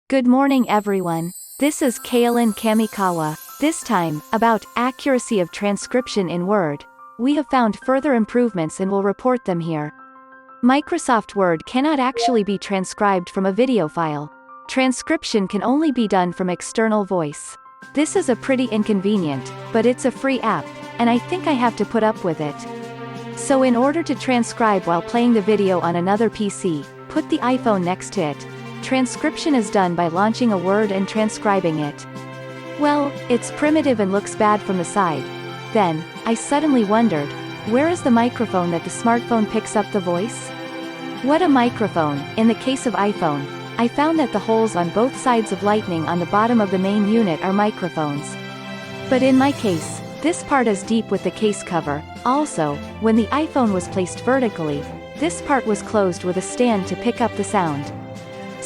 Good morning everyone. This is Kaylin Kamikawa. This time, about accuracy of transcription in Word. We have found further improvements and will report them here. Microsoft Word cannot actually be transcribed from a video file. Transcription can only be done from external voice. This is a pretty inconvenient, but it's a free app, and I think I have to put up with it. So in order to transcribe while playing the video on another PC, put the iPhone next to it. Transcription is done by launching a word and transcribing it. Well, it's primitive and looks bad from the side. Then, I suddenly wondered, where is the microphone that the smartphone picks up the voice? What a microphone. In the case of iPhone, I found that the holes on both sides of Lightning on the bottom of the main unit are microphones. But in my case, this part is deep with the case cover. Also, when the iPhone was placed vertically, this part was closed with a stand to pick up the sound.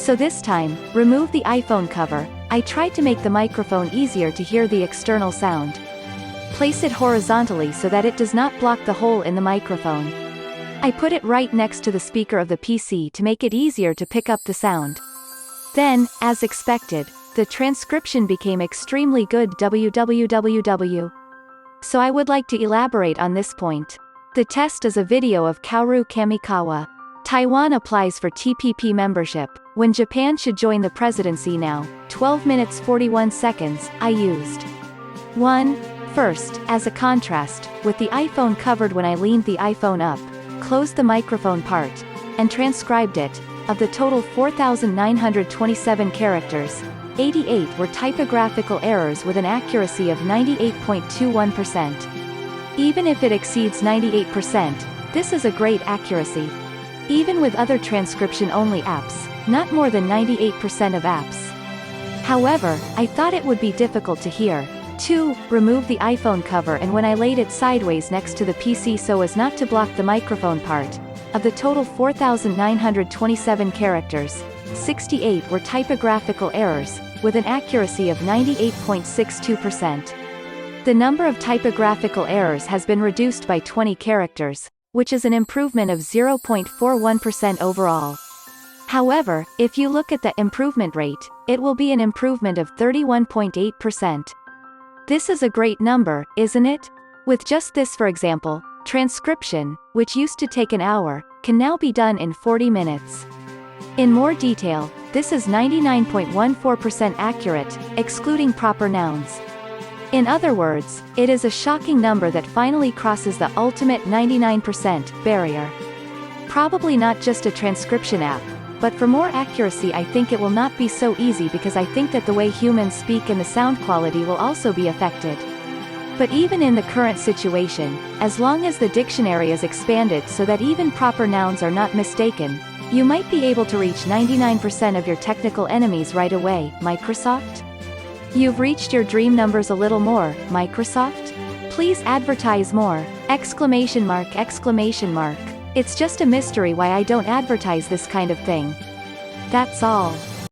So this time, remove the iPhone cover. I tried to make the microphone easier to hear the external sound. Place it horizontally so that it does not block the hole in the microphone. I put it right next to the speaker of the PC to make it easier to pick up the sound. Then, as expected, the transcription became extremely good www. So I would like to elaborate on this point. The test is a video of Kaoru Kamikawa. Taiwan applies for TPP membership. When Japan should join the presidency now, 12 minutes 41 seconds, I used 1. First, as a contrast, with the iPhone covered when I leaned the iPhone up, closed the microphone part, and transcribed it. Of the total 4,927 characters, 88 were typographical errors with an accuracy of 98.21%. Even if it exceeds 98%, this is a great accuracy. Even with other transcription-only apps, not more than 98% of apps. However, I thought it would be difficult to hear. 2. Remove the iPhone cover and when I laid it sideways next to the PC so as not to block the microphone part. Of the total 4,927 characters, 68 were typographical errors, with an accuracy of 98.62%. The number of typographical errors has been reduced by 20 characters, which is an improvement of 0.41% overall. However, if you look at the improvement rate, it will be an improvement of 31.8%. This is a great number, isn't it? With just this, for example, transcription, which used to take an hour, can now be done in 40 minutes. In more detail, this is 99.14% accurate, excluding proper nouns. In other words, it is a shocking number that finally crosses the ultimate 99% barrier. Probably not just a transcription app, but for more accuracy I think it will not be so easy because I think that the way humans speak and the sound quality will also be affected. But even in the current situation, as long as the dictionary is expanded so that even proper nouns are not mistaken, you might be able to reach 99% of your technical enemies right away, Microsoft. You've reached your dream numbers a little more, Microsoft? Please advertise more! Exclamation mark, exclamation mark. It's just a mystery why I don't advertise this kind of thing. That's all.